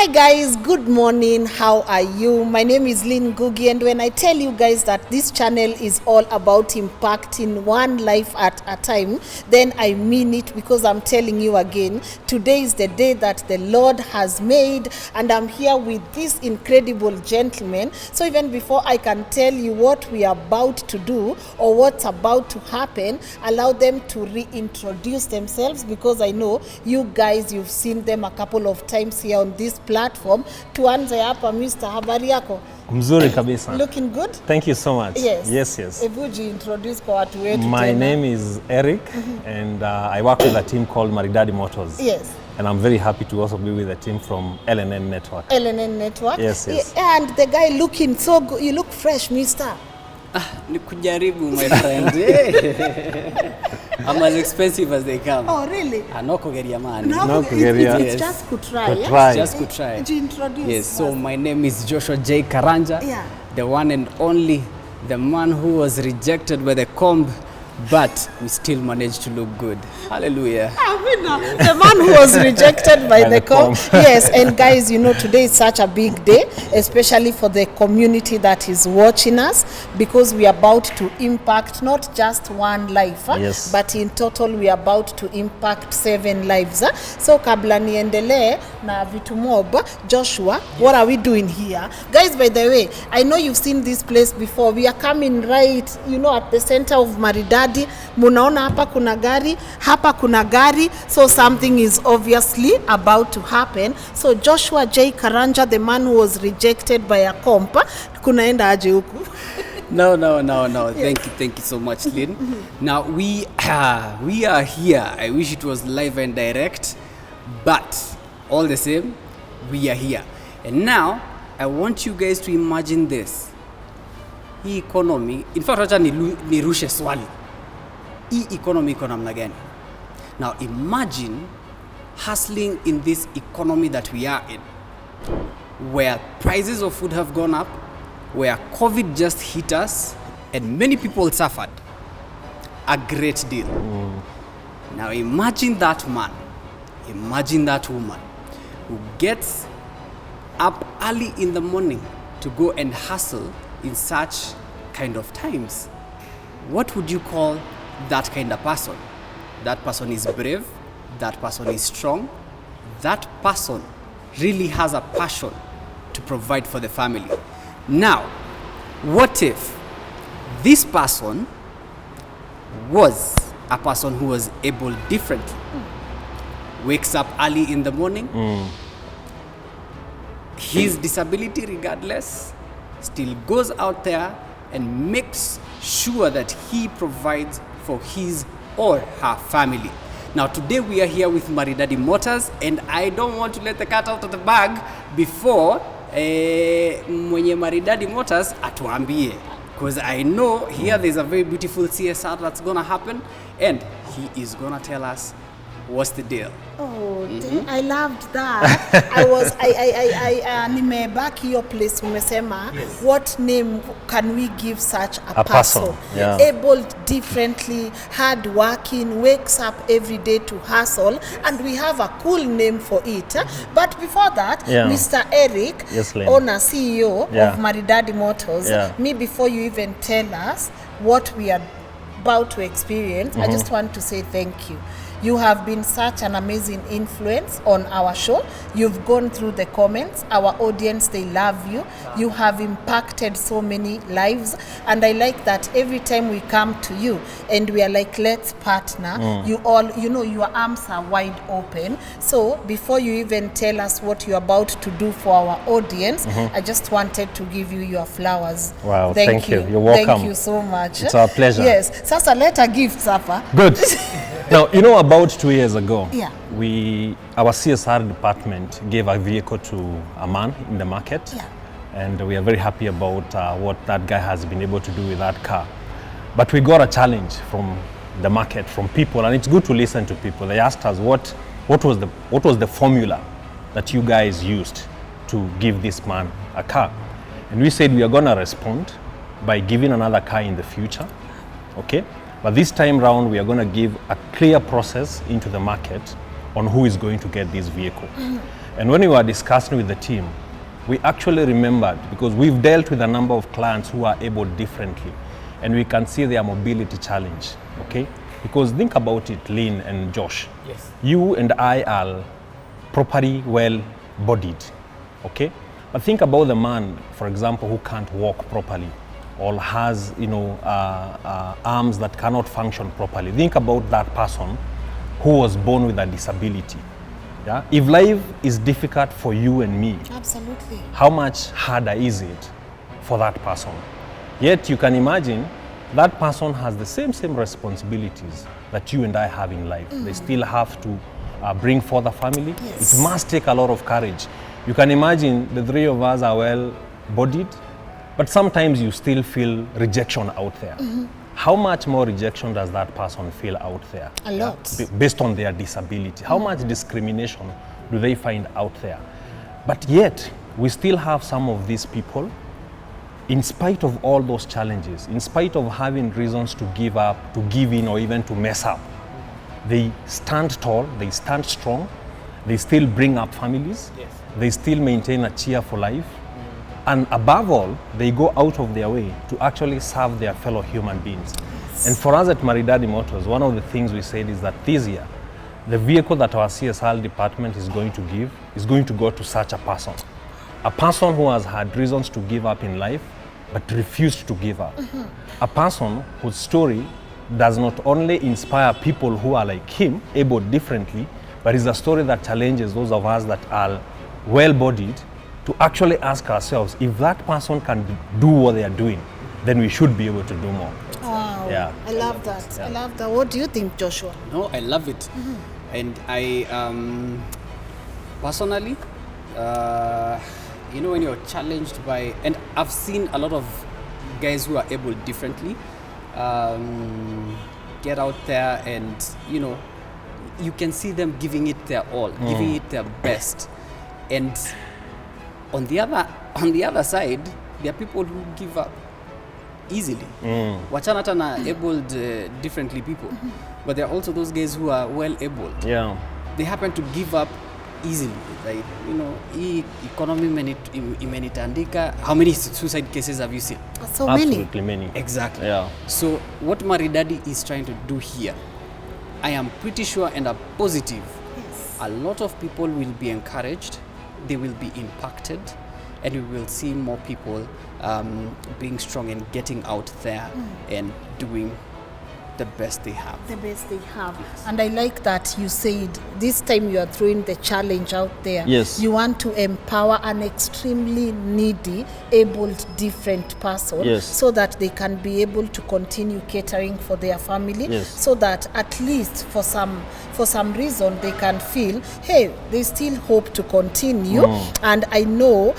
Hi guys, good morning. How are you? My name is Lynn Ngugi, and when I tell you guys that this channel is all about impacting one life at a time, then I mean it, because I'm telling you again, today is the day that the Lord has made, and I'm here with this incredible gentleman. So even before I can tell you what we are about to do or what's about to happen, allow them to reintroduce themselves, because I know you guys, you've seen them a couple of times here on this platform. Tuanze hapa, Mr. Habari yako? Mzuri kabisa. Looking good? Thank you so much. Yes. Yes. Ebuji introduce kwa watu wetu My tena. name is Eric and I work with a team called Maridady Motors. Yes. And I'm very happy to also be with a team from LNN Network. LNN Network? Yes. And the guy looking so good. You look fresh, mister. Ni kujaribu, my friend. I'm as expensive as they come. Oh, really? No kugeria man. No kugeria. It's just to try. To try. Just to try. To introduce. Yes, so my name is Joshua J. Karanja. Yeah. The one and only, the man who was rejected by the comb, but we still managed to look good. Hallelujah. The man who was rejected by the comb. Yes, and guys, you know, today is such a big day, especially for the community that is watching us, because we are about to impact not just one life, Yes. but in total we are about to impact 7 lives. So kabla niendelee na vitu mob, Joshua, what are we doing here? Guys, by the way, I know you've seen this place before. We are coming right, you know, at the center of Maridady. Munaona hapa kuna gari, hapa kuna gari, so something is obviously about to happen. So Joshua J. Karanja, the man who was rejected by a comp, kunaenda aje huku? No. Yes. Thank you so much, Lynn. Now we are here. I wish it was live and direct, but all the same, we are here. And now I want you guys to imagine this. Hii economy, in fact, wacha nirushe swali. Hii economy iko namna gani? Now imagine hustling in this economy that we are in, where prices of food have gone up, where COVID just hit us, and many people suffered a great deal. Now imagine that man, imagine that woman who gets up early in the morning to go and hustle in such kind of times. What would you call that kind of person? That person is brave, that person is strong, that person really has a passion to provide for the family. Now, what if this person was a person who was able differently? Wakes up early in the morning, his disability regardless, still goes out there and makes sure that he provides for his or her family. Now today we are here with Maridady Motors, and I don't want to let the cat out of the bag before mwenye Maridady Motors atuambie, because I know here there's a very beautiful CSR that's gonna happen, and he is gonna tell us what's the deal. Oh, I loved that. I nimebaki your place umesema, yes. What name can we give such a person? Yeah. Able differently, hard working, wakes up every day to hustle, and we have a cool name for it. But before that, Mr. Eric, yes, owner, CEO of Maridady Motors, me, before you even tell us what we are about to experience, I just want to say thank you. You have been such an amazing influence on our show. You've gone through the comments. Our audience, they love you. You have impacted so many lives. And I like that every time we come to you and we are like, let's partner, you all, you know, your arms are wide open. So before you even tell us what you're about to do for our audience, I just wanted to give you your flowers. Wow, thank you. You're welcome. Thank you so much. It's our pleasure. Yes. Sasa leta gifts hapa. Good. Now, you know, about 2 years ago, our CSR department gave a vehicle to a man in the market, and we are very happy about what that guy has been able to do with that car. But we got a challenge from the market, from people, and it's good to listen to people. They asked us what was the formula that you guys used to give this man a car, and we said we are going to respond by giving another car in the future, okay? But this time round, we are going to give a clear process into the market on who is going to get this vehicle. And when we were discussing with the team, we actually remembered, because we've dealt with a number of clients who are able differently, and we can see their mobility challenge, okay? Because think about it, Lynn and Josh. Yes. You and I are properly well-bodied, okay? But think about the man, for example, who can't walk properly or has, arms that cannot function properly. Think about that person who was born with a disability. Yeah? If life is difficult for you and me, Absolutely. how much harder is it for that person? Yet you can imagine that person has the same responsibilities that you and I have in life. They still have to bring forth a family. Yes. It must take a lot of courage. You can imagine the three of us are well-bodied, but sometimes you still feel rejection out there. How much more rejection does that person feel out there? A lot. Based on their disability. How much discrimination do they find out there? But yet, we still have some of these people, in spite of all those challenges, in spite of having reasons to give up, to give in, or even to mess up, they stand tall, they stand strong, they still bring up families, Yes. they still maintain a cheerful life, and above all, they go out of their way to actually serve their fellow human beings. And for us at Maridady Motors, one of the things we said is that this year, the vehicle that our CSR department is going to give is going to go to such a person. A person who has had reasons to give up in life, but refused to give up. A person whose story does not only inspire people who are like him, able differently, but is a story that challenges those of us that are well-bodied to actually ask ourselves, if that person can do what they are doing, then we should be able to do more. Wow. Yeah. I love that. I love that. What do you think, Joshua? No, I love it. And I personally, when you're challenged by, and I've seen a lot of guys who are able differently get out there, and you can see them giving it their all, giving it their best. And on the other side, there are people who give up easily. Wachana hata na abled differently people, but there are also those guys who are well abled. Yeah. They happen to give up easily. Like, hii economy imenitandika. How many suicide cases have you seen? So many. Absolutely many. Exactly. Yeah. So what Maridady is trying to do here, I am pretty sure and I'm positive, a lot of people will be encouraged, they will be impacted, and we will see more people being strong and getting out there and doing the best they have. The best they have. And I like that you said this time you are throwing the challenge out there. Yes. You want to empower an extremely needy, abled, different person, Yes. so that they can be able to continue catering for their family, Yes. so that at least for some reason they can feel, hey, there's still hope to continue. And I know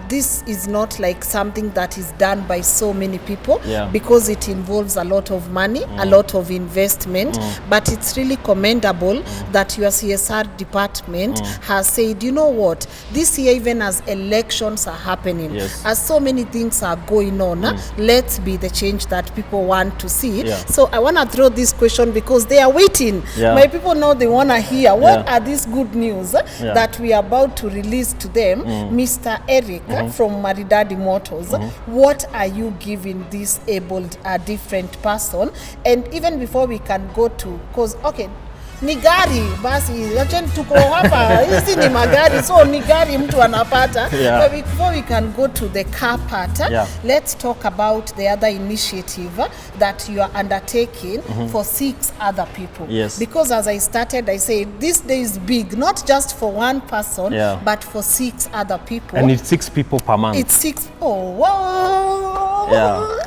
this is not like something that is done by so many people, because it involves a lot of money, a lot of investment, but it's really commendable that your CSR department has said, you know what, this year, even as elections are happening, as so many things are going on, let's be the change that people want to see. So I want to throw this question because they are waiting. My people know they want to hear what are these good news that we are about to release to them. Mr. Eric from Maridady Motors, what are you giving this abled different person? And even before we can go to, because ni gari basi, acheni tuko hapa, hizi ni magari, so ni gari mtu anapata. But before we can go to the car part, let's talk about the other initiative that you are undertaking for 6 other people. Because as I started, I said this day is big, not just for one person, but for 6 other people. And it's 6 people per month. It's 6. Oh, wow.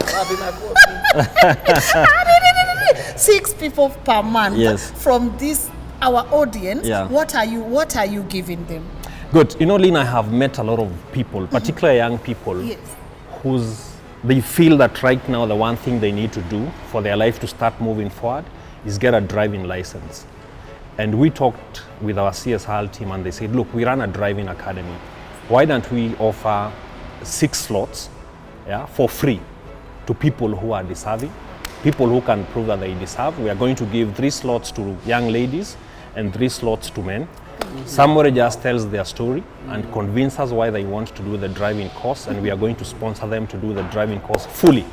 6 people per month from this our audience. What are you giving them? Good. Lynn, I have met a lot of people, particularly young people, they feel that right now the one thing they need to do for their life to start moving forward is get a driving license. And we talked with our CSR team and they said, look, we run a driving academy. Why don't we offer 6 slots for free to people who are deserving, people who can prove that they deserve. We are going to give 3 slots to young ladies and 3 slots to men. Somebody just tells their story and convinces why they want to do the driving course, and we are going to sponsor them to do the driving course fully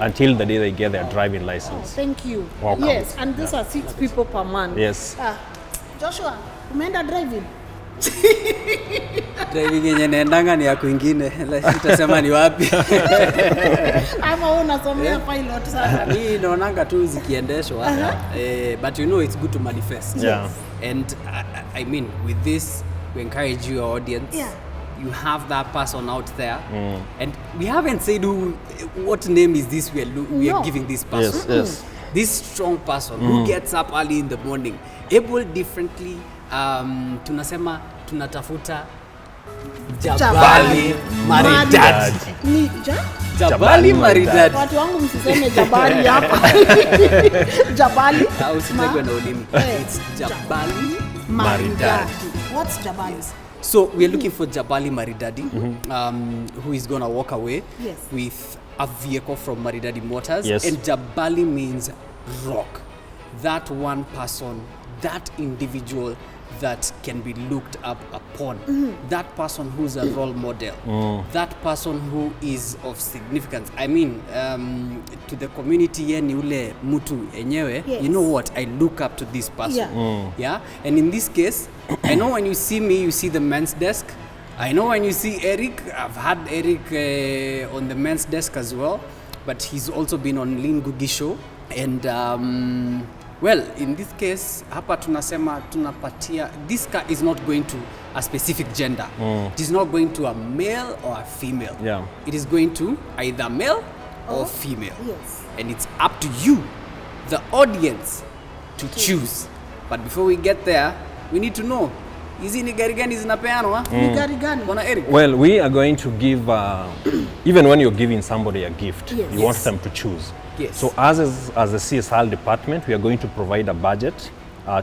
until the day they get their driving license. Thank you. Welcome. Yes, and these are 6 people per month. Yes. Joshua, umeenda driving? Driving yenye naendanga ni ya kwingine. Utasema ni wapi? Ama unasomea pilot sasa. Mimi naonanga tu zikiendeshwa. But you know it's good to manifest. Yeah. And I mean with this we encourage you, our audience. Yeah. You have that person out there, and we haven't said what name is this we are giving this person. Yes. This strong person who gets up early in the morning, able differently. Tunasema tunatafuta Jabali Maridady. Ni Jabali Maridady. Watu wangu msiseme Jabali hapa. Jabali. Usitegwe na ulimi. It's Jabali Maridady. What's Jabali? So we are looking for Jabali Maridady, who is gonna walk away with a vehicle from Maridady Motors. Yes. And Jabali means rock. That one person, that individual that can be looked up upon, that person who's a role model, that person who is of significance. I mean, to the community ni ule mutu enyewe, you know what, I look up to this person. Yeah. And in this case, I know when you see me, you see the men's desk. I know when you see Eric, I've had Eric on the men's desk as well, but he's also been on Lynn Ngugi show. And well, in this case, hapa tunasema tunapatia, this car is not going to a specific gender. It is not going to a male or a female. Yeah. It is going to either male or female. Yes. And it's up to you, the audience, to choose. But before we get there, we need to know, hizi ni gari gani zinapeanwa? Ni gari gani? Bwana Eric. Well, we are going to give, even when you're giving somebody a gift, you want them to choose. Yes. So as a CSR department, we are going to provide a budget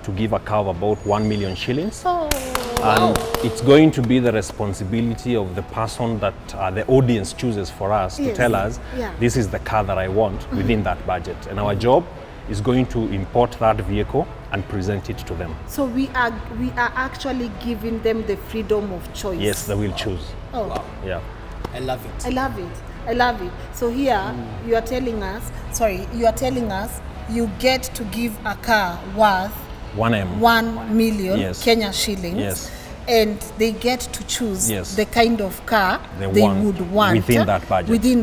to give a car of about 1 million shillings. And it's going to be the responsibility of the person that the audience chooses for us to tell us, this is the car that I want within that budget. And our job is going to import that vehicle and present it to them. So we are actually giving them the freedom of choice. Yes, they will choose. Oh. Wow. Yeah. I love it. I love it. I love it. So here you are telling us, you get to give a car worth 1 million Kenya shillings. Yes. And they get to choose the kind of car they would want within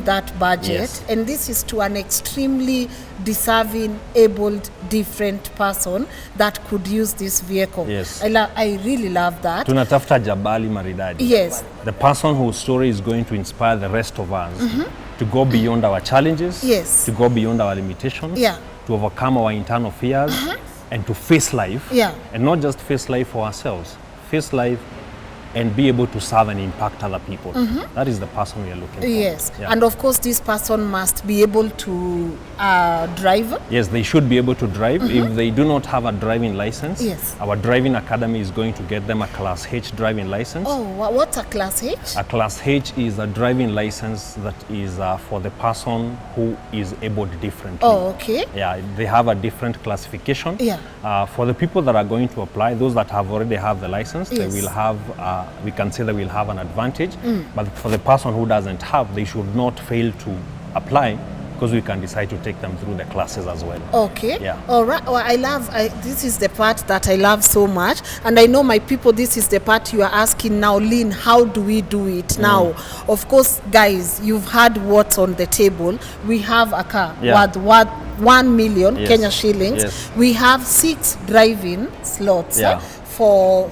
that budget. Yes. And this is to an extremely deserving, abled, different person that could use this vehicle. Yes. I really love that. Tunatafuta Jabali Maridady. Yes. The person whose story is going to inspire the rest of us to go beyond our challenges, to go beyond our limitations, to overcome our internal fears, and to face life. And not just face life for ourselves, face life and be able to serve and impact other people. That is the person we are looking for. Yes, and of course this person must be able to drive. Yes, they should be able to drive. If they do not have a driving license, our driving academy is going to get them a Class H driving license. Oh, what's a Class H? A Class H is a driving license that is for the person who is abled differently. Oh, okay. Yeah, they have a different classification. Yeah. For the people that are going to apply, those that have already have the license, they will have, we can say they will have an advantage. But for the person who doesn't have, they should not fail to apply, because we can decide to take them through the classes as well. Okay. Yeah. All right. Well, this is the part that I love so much. And I know my people, this is the part you are asking now, Lynn, how do we do it now? Of course, guys, you've heard what's on the table. We have a car worth 1 million Kenya shillings. Yes. We have 6 driving slots for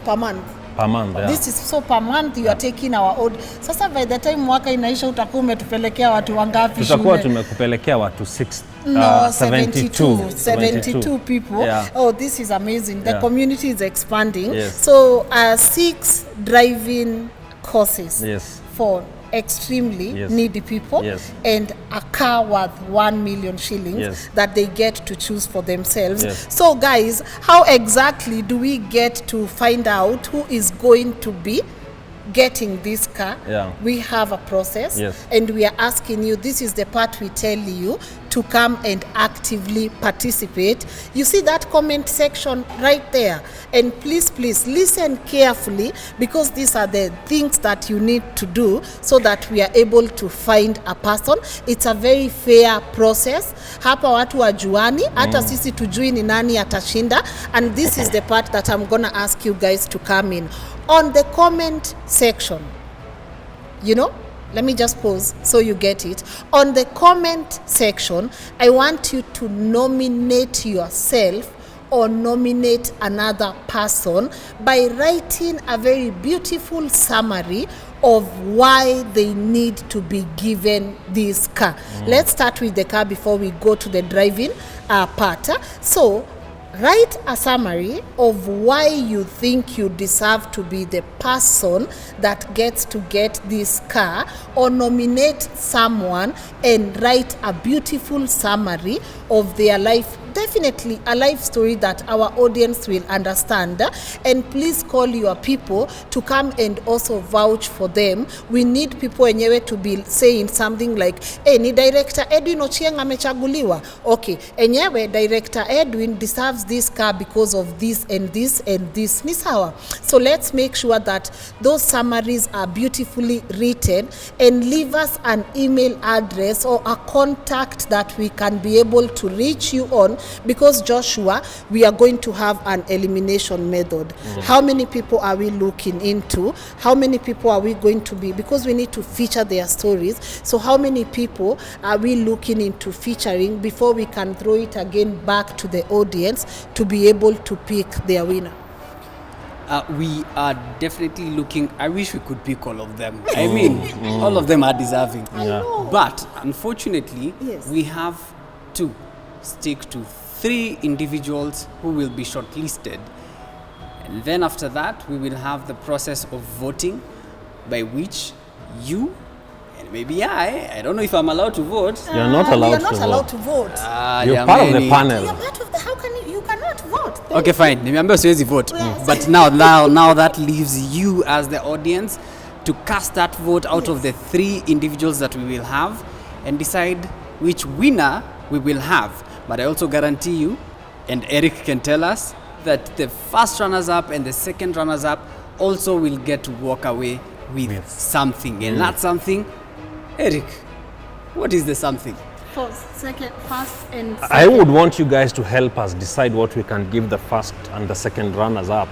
per month. Per month, This is so per month you are taking our old. Sasa by the time mwaka inaisha utakuwa umetupelekea watu wangapi shule? Tutakuwa tumekupelekea watu 72 people. Oh, this is amazing. The community is expanding. So 6 driving courses for extremely needy people and a car worth 1 million shillings that they get to choose for themselves. So guys, how exactly do we get to find out who is going to be getting this car, we have a process, and we are asking you, this is the part we tell you to come and actively participate. You see that comment section right there, and please listen carefully, because these are the things that you need to do so that we are able to find a person. It's a very fair process. Hapa watu wajuani, hata sisi tujui ni nani atashinda, and this is the part that I'm gonna ask you guys to come in. On the comment section, you know, let me just pause so you get it. On the comment section, I want you to nominate yourself or nominate another person by writing a very beautiful summary of why they need to be given this car. Let's start with the car before we go to the driving part. So write a summary of why you think you deserve to be the person that gets to get this car, or nominate someone and write a beautiful summary of their life. Definitely a life story that our audience will understand, and please call your people to come and also vouch for them. We need people enyewe to be saying something like, hey, ni director Edwin Ochieng amechaguliwa. Okay, enyewe director Edwin deserves this car because of this and this and this. Ni sawa. So let's make sure that those summaries are beautifully written, and leave us an email address or a contact that we can be able to reach you on, because Joshua, we are going to have an elimination method. How many people are we looking into? How many people are we going to be, because we need to feature their stories. So how many people are we looking into featuring before we can throw it again back to the audience to be able to pick their winner? We are definitely looking. I wish we could pick all of them. I mean, all of them are deserving. But unfortunately, we have to stick to 3 individuals who will be shortlisted. And then after that, we will have the process of voting, by which you and maybe I don't know if I'm allowed to vote. You're not allowed to vote. You're part of the panel. You're part of the, how can you cannot vote? Okay, fine. Remember, siwezi vote. But now that leaves you as the audience to cast that vote out of the 3 individuals that we will have, and decide which winner we will have. But I also guarantee you, and Eric can tell us, that the first runners-up and the second runners-up also will get to walk away with something. And that something, Eric, what is the something? First and second. I would want you guys to help us decide what we can give the first and the second runners up.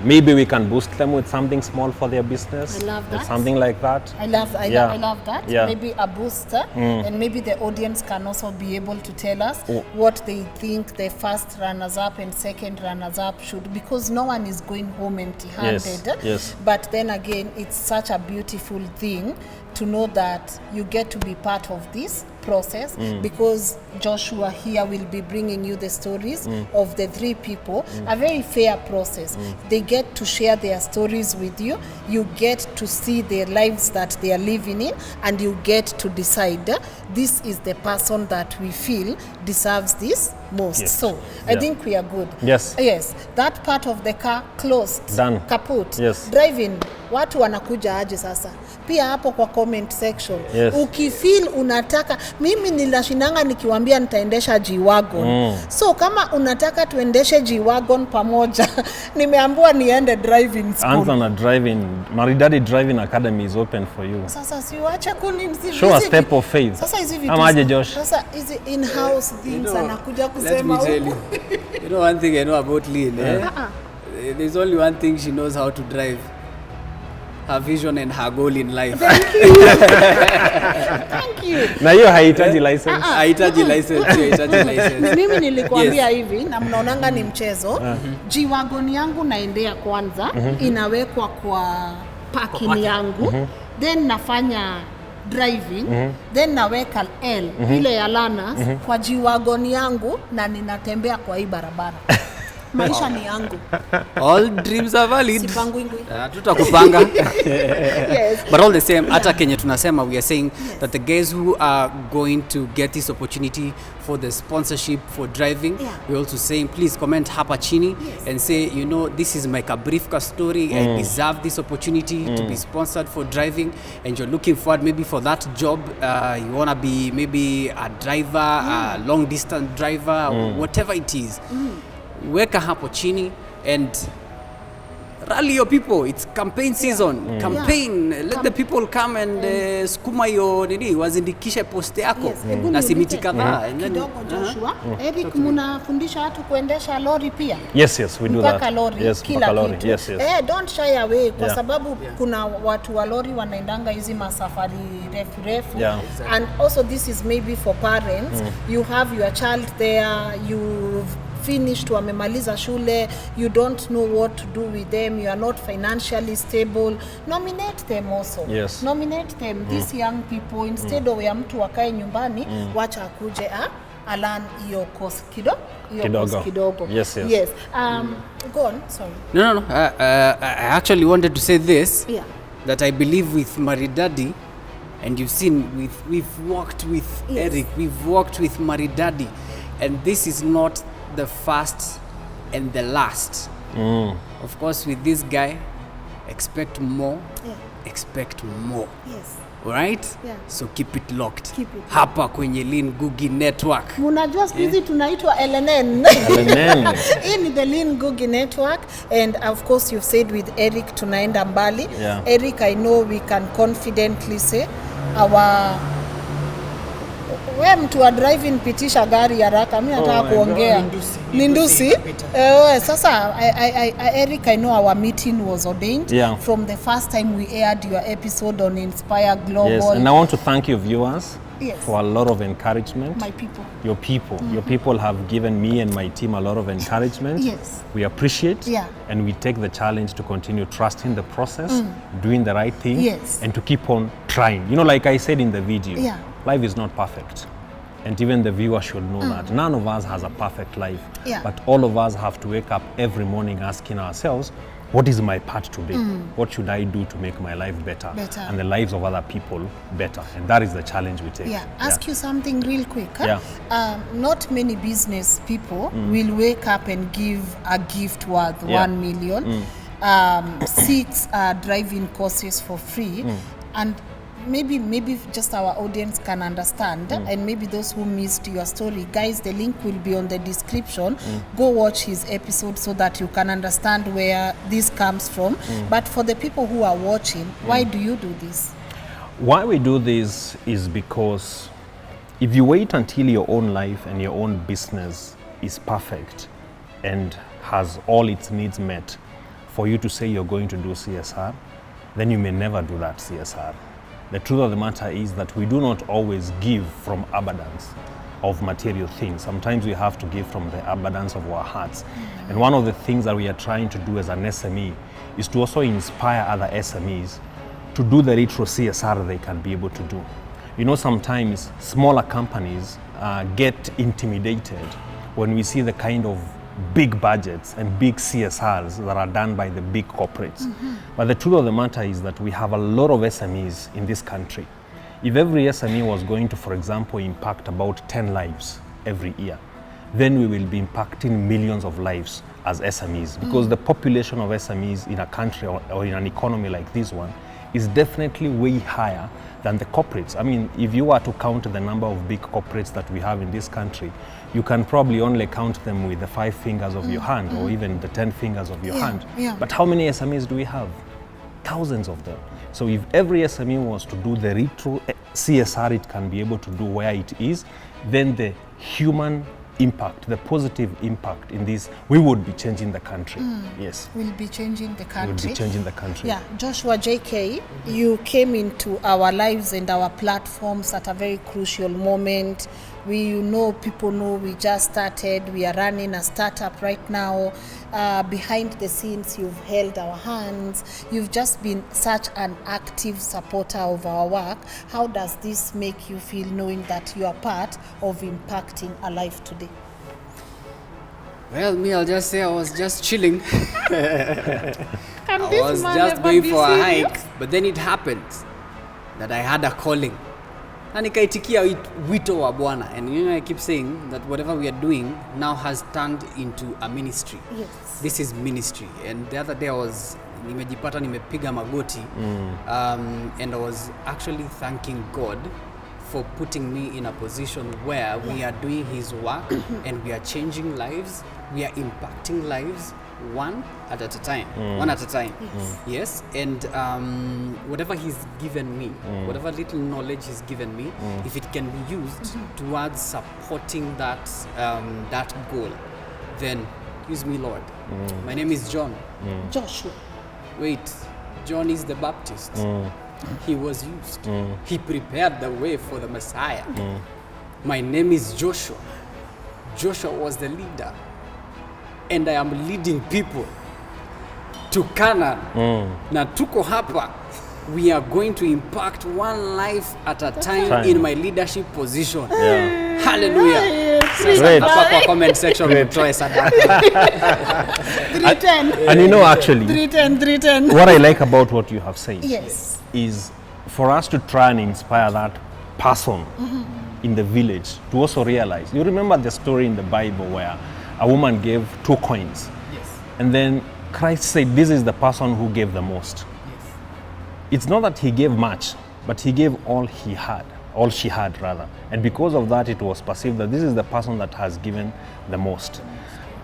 Maybe we can boost them with something small for their business. I love that. Something like that. I love that. Maybe a booster, and maybe the audience can also be able to tell us what they think the first runners up and second runners up should, because no one is going home empty-handed. Yes. But then again, it's such a beautiful thing to know that you get to be part of this process, because Joshua here will be bringing you the stories of the 3 people. A very fair process. They get to share their stories with you. You get to see their lives that they are living in, and you get to decide this is the person that we feel deserves this most. So I think we are good. Yes. That part of the car closed. Done. Kaput. Yes. Driving, watu wanakuja aje sasa? Pia hapo kwa comment section. Ukifeel unataka, mimi nilashinanga nikiwaambia nitaendesha G-Wagon. So kama unataka tuendeshe G-Wagon pamoja, nimeambiwa niende driving school. Anza na driving. Maridady Driving Academy is open for you. Sasa siwache kunimsi. Show a step of faith. Sasa hizi vitu. Amaje Josh. Sasa hizi in-house things anakuja kusema. Let me tell you. You know one thing I know about Lynn, there's only one thing she knows how to drive. Her vision and her goal in life. Thank you. Na hiyo haihitaji license. Haihitaji license. Mimi nilikuambia hivi, na mnaonanga ni mchezo. G-Wagon yangu naendea kwanza, inawekwa kwa parking yangu. Then nafanya driving, then naweka L ile ya Lana kwa G-Wagon yangu, na ninatembea kwa hii barabara. Maisha ni yangu. All dreams are valid. Sipangwingwi. Tutakupanga. Yes. But all the same, hata Kenya tunasema, we are saying that the guys who are going to get this opportunity for the sponsorship for driving, we're also saying please comment hapa chini and say, you know, this is my Kabrifka story. I deserve this opportunity to be sponsored for driving, and you're looking forward maybe for that job. You want to be maybe a driver, a long distance driver, or whatever it is. Weka hapo chini and rally your people. It's campaign season. Campaign. Let the people come and skuma yo nini wazindikishe post yako na simiti kadhaa. Kidogo Joshua. Eric, mnafundisha watu kuendesha lori pia? Yes, we do that. Lori, yes, kila lori. kitu. Yes. Don't shy away kwa sababu kuna watu wa lori wanaendanga hizi masafari refu. And also this is maybe for parents. You have your child there, you've finished, wamemaliza shule, you don't know what to do with them, you are not financially stable. Nominate them also. Nominate them, these young people, instead of ya mtu wakae nyumbani, wacha akuje alan iyo course kidogo. Yes. Go on, sorry. No. I actually wanted to say this. That I believe with Maridady, and you've seen we've worked with Eric, we've worked with Maridady, and this is not the first and the last. Of course, with this guy, expect more. Expect more. Alright? So keep it locked. Hapa kwenye Lynn Ngugi Network. Munajua siku hizi tunaitwa LNN. Hii ni the Lynn Ngugi Network, and of course you've said with Eric tunaenda mbali. Eric, I know we can confidently say we mtu wa driving pitisha gari haraka, mimi nataka kuongea. Lindusi. Sasa Eric, I know our meeting was ordained from the first time we aired your episode on Inspire Global. Yes, and I want to thank you viewers for a lot of encouragement. My people. Your people. Your people have given me and my team a lot of encouragement. We appreciate and we take the challenge to continue trusting the process, doing the right thing, and to keep on trying. You know, like I said in the video, life is not perfect. And even the viewer should know that. None of us has a perfect life. But all of us have to wake up every morning asking ourselves, what is my part today? What should I do to make my life better and the lives of other people better? And that is the challenge we take. Ask you something real quick. Not many business people will wake up and give a gift worth 1 million, 6 driving courses for free, and maybe just our audience can understand, and maybe those who missed your story, guys, the link will be on the description. Go watch his episode so that you can understand where this comes from. But for the people who are watching, why do you do this? Why we do this is because if you wait until your own life and your own business is perfect and has all its needs met for you to say you're going to do CSR, then you may never do that CSR. The truth of the matter is that we do not always give from abundance of material things. Sometimes we have to give from the abundance of our hearts. And one of the things that we are trying to do as an SME is to also inspire other SMEs to do the retro CSR they can be able to do. You know, sometimes smaller companies get intimidated when we see the kind of big budgets and big CSRs that are done by the big corporates. But the truth of the matter is that we have a lot of SMEs in this country. If every SME was going to, for example, impact about 10 lives every year, then we will be impacting millions of lives as SMEs, because the population of SMEs in a country or in an economy like this one is definitely way higher than the corporates. I mean, if you were to count the number of big corporates that we have in this country, you can probably only count them with the 5 fingers of your hand, or even the 10 fingers of your hand. But how many SMEs do we have? Thousands of them. So if every SME was to do the retro CSR it can be able to do where it is, then the human impact, the positive impact in this, we would be changing the country. Yes. We'll be changing the country. We'll be changing the country. Yeah, Joshua JK, you came into our lives and our platforms at a very crucial moment. People know we just started. We are running a startup right now. Behind the scenes, you've held our hands. You've just been such an active supporter of our work. How does this make you feel knowing that you are part of impacting a life today? Well, me, I'll just say I was just chilling. Can I this was man just ever going be for a serious? hike, but then it happened that I had a calling. Na nikaitikia wito wa Bwana. And you know, I keep saying that whatever we are doing now has turned into a ministry. Yes. This is ministry. And the other day I was nimejipata nimepiga magoti, and I was actually thanking God for putting me in a position where we are doing his work and we are changing lives, we are impacting lives one at a time. Yes. And whatever he's given me, whatever little knowledge he's given me, if it can be used towards supporting that that goal, then use me, Lord. My name is John. Joshua. Wait, John is the Baptist. He was used. He prepared the way for the Messiah. My name is Joshua. Joshua was the leader. And I am leading people to Canaan. Na tuko hapa. We are going to impact one life at a time in my leadership position. Yeah. Hallelujah. Great. Hapa kwa comment section mtoe sadaka. 310. And you know, actually, 310. what I like about what you have said Yes. is for us to try and inspire that person in the village to also realize. You remember the story in the Bible where a woman gave 2 coins. Yes. And then Christ said, this is the person who gave the most. Yes. It's not that he gave much, but he gave all he had, all she had rather. And because of that, it was perceived that this is the person that has given the most.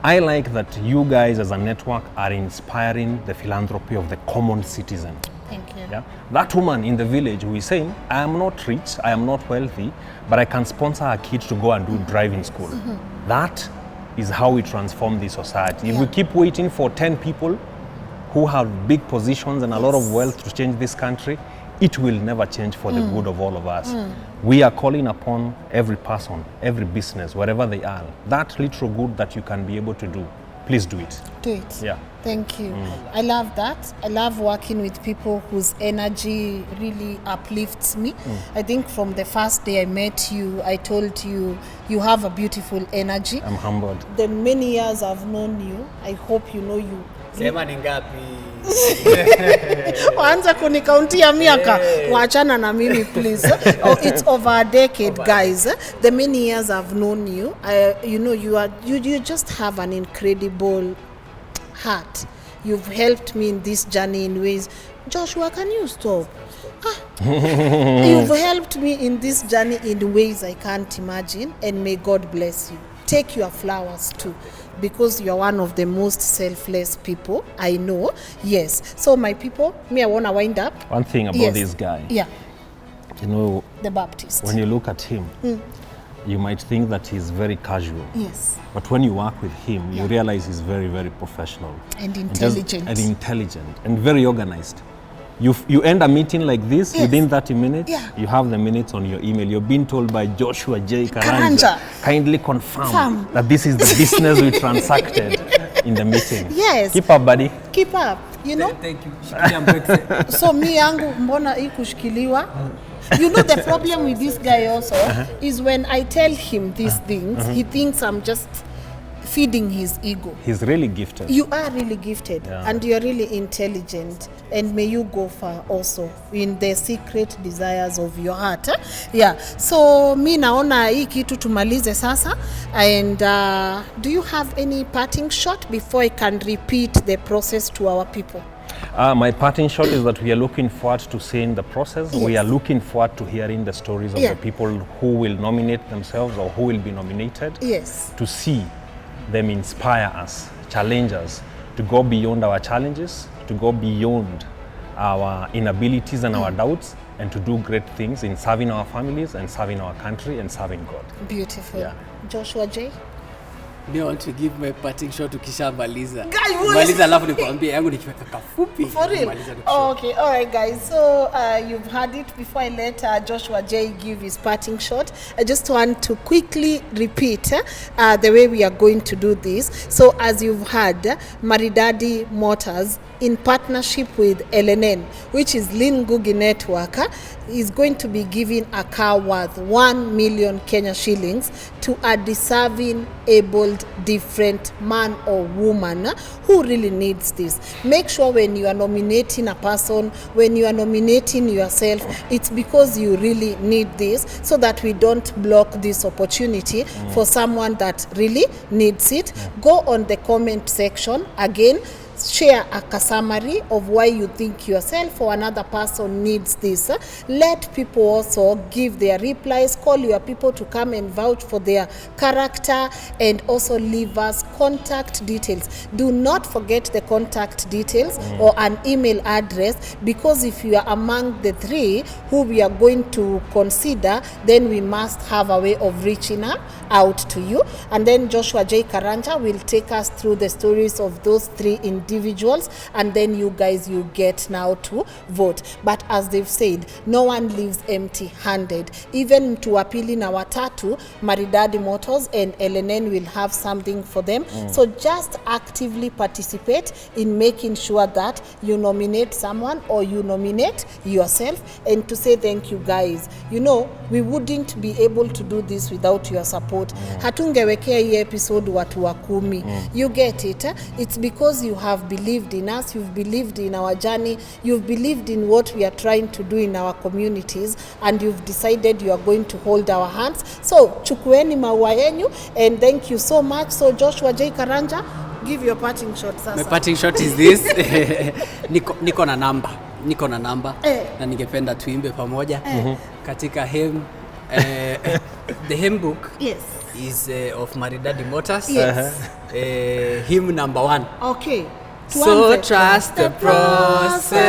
I like that you guys as a network are inspiring the philanthropy of the common citizen. Thank you. Yeah? That woman in the village who is saying, I am not rich, I am not wealthy, but I can sponsor a kid to go and do driving school. That is how we transform the society. If we keep waiting for 10 people who have big positions and a lot of wealth to change this country, it will never change for the good of all of us. We are calling upon every person, every business, wherever they are, that little good that you can be able to do, please do it. Do it. Yeah. Thank you. I love that. I love working with people whose energy really uplifts me. I think from the first day I met you, I told you, you have a beautiful energy. I'm humbled. The many years I've known you, I hope you know you. Sema ni ngapi? Waanza kunikauntia miaka, waachana na mimi please. Oh, it's over a decade, guys. The many years I've known you, you know, you just have an incredible heart. You've helped me in this journey in ways. Joshua, can you stop? You've helped me in this journey in ways I can't imagine, and may God bless you. Take your flowers too, because you're one of the most selfless people I know. Yes. So my people, me, I want to wind up. One thing about this guy, Yeah, you know, the Baptist. when you look at him, you might think that he's very casual. Yes. But when you work with him, you realize he's very, very professional. And intelligent. And intelligent and very organized. You end a meeting like this, within 30 minutes, you have the minutes on your email. You're being told by Joshua J. Karanja, kindly confirm that this is the business we transacted in the meeting. Yes. Keep up, buddy. Keep up, you know. Thank you. Shikilia mpweke. So mi yangu mbona hii kushikiliwa? You know, the problem with this guy also is when I tell him these things, he thinks I'm just feeding his ego. He's really gifted. You are really gifted, and you're really intelligent, and may you go far also in the secret desires of your heart. Yeah. So mi naona hii kitu tumalize sasa, and do you have any parting shot before I can repeat the process to our people? My parting shot is that we are looking forward to seeing the process. We are looking forward to hearing the stories of the people who will nominate themselves or who will be nominated. Yes. To see them inspire us, challenge us to go beyond our challenges, to go beyond our inabilities and our doubts, and to do great things in serving our families and serving our country and serving God. Beautiful. Yeah. Joshua J. Me, I want to give my parting shot ukisha maliza. Guy, what Maliza alafu nikwambie yangu nikiweka kafupi. For real? Maliza nikisha. Okay, all right, guys. So you've heard it. Before I let Joshua J give his parting shot, I just want to quickly repeat the way we are going to do this. So as you've heard, Maridady Motors in partnership with LNN, which is Lynn Ngugi Network, is going to be giving a car worth 1 million Kenya shillings to a deserving, abled, different man or woman who really needs this. Make sure when you are nominating a person, when you are nominating yourself, it's because you really need this, so that we don't block this opportunity for someone that really needs it. Go on the comment section again, share a summary of why you think yourself or another person needs this. Let people also give their replies, call your people to come and vouch for their character, and also leave us contact details. Do not forget the contact details or an email address, because if you are among the 3 who we are going to consider, then we must have a way of reaching out to you. And then Joshua J. Karanja will take us through the stories of those 3 individuals, and then you guys, you get now to vote. But as they've said, no one leaves empty-handed. Even to appeal in our tattoo, Maridady Motors and LNN will have something for them. So just actively participate in making sure that you nominate someone or you nominate yourself. And to say thank you guys, you know, we wouldn't be able to do this without your support. Hatungewekea hii episode watu wa 10. You get it? It's because you have believed in us, you've believed in our journey, you've believed in what we are trying to do in our communities, and you've decided you are going to hold our hands. So chukueni maua yenyu, and thank you so much. So Joshua J. Karanja, give your parting shot sasa. My parting shot is this. niko na namba na ningependa tuimbe pamoja katika hymn. The hymn book is of Maridady Motors. Hymn number 1. Okay. So trust the process.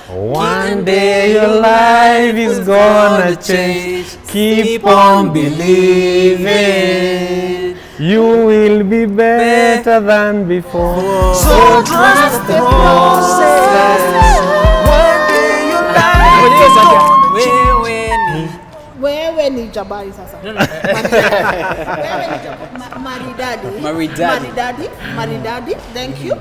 One day your life is gonna change. Keep on believing. You will be better than before. So trust the process. One day your life is gonna wewe ni jabari sasa. Maridady, thank you.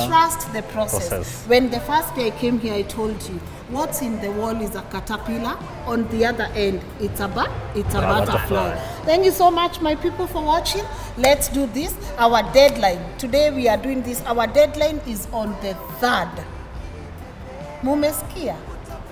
Trust the process. When the first day I came here, I told you what's in the wall is a caterpillar, on the other end it's a butterfly. Thank you so much, my people, for watching. Let's do this. Our deadline today, we are doing this, our deadline is on the 3rd. Mumesikia?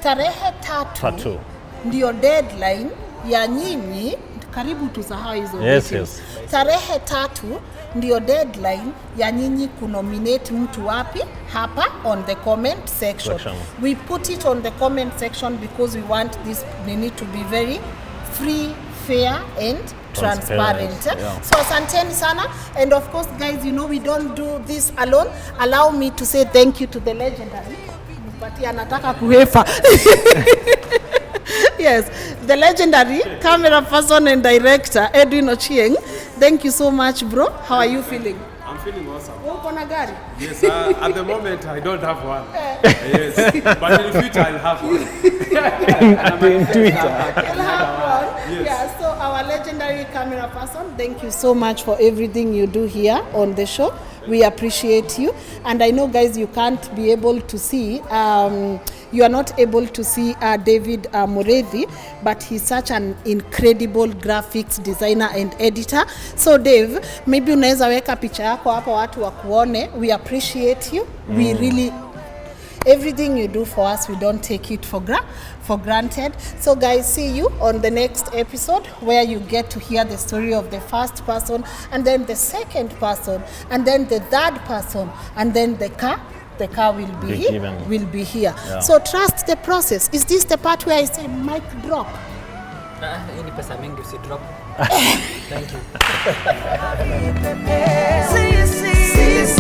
Tarehe 3 ndio deadline ya nyinyi, karibu tusahau hizo. Yes. Tarehe 3 ndio deadline ya nyinyi kunominate mtu wapi hapa on the comment section. We put it on the comment section because we want this to be very free, fair and transparent. So asanteni sana, and of course guys, you know we don't do this alone. Allow me to say thank you to the legendary anataka kuhefa. Yes, the legendary camera person and director Edwin Ochieng. Thank you so much, bro. How are you feeling? I'm feeling awesome. Uko na gari? Yes, at the moment I don't have one. Yes, but in the future I'll have one. In Twitter. Yes. Yeah, so our legendary camera person, thank you so much for everything you do here on the show. We appreciate you. And I know, guys, you can't be able to see, you are not able to see David Muriithi, but he's such an incredible graphics designer and editor. So Dave, maybe unaweza weka picha yako hapo watu wakuone. We appreciate you. We really, everything you do for us, we don't take it for granted. So guys, see you on the next episode, where you get to hear the story of the first person, and then the second person, and then the third person, and then the car will be here. Yeah. So trust the process. Is this the part where I say mic drop? Any pesa mingi usi drop. Thank you. see.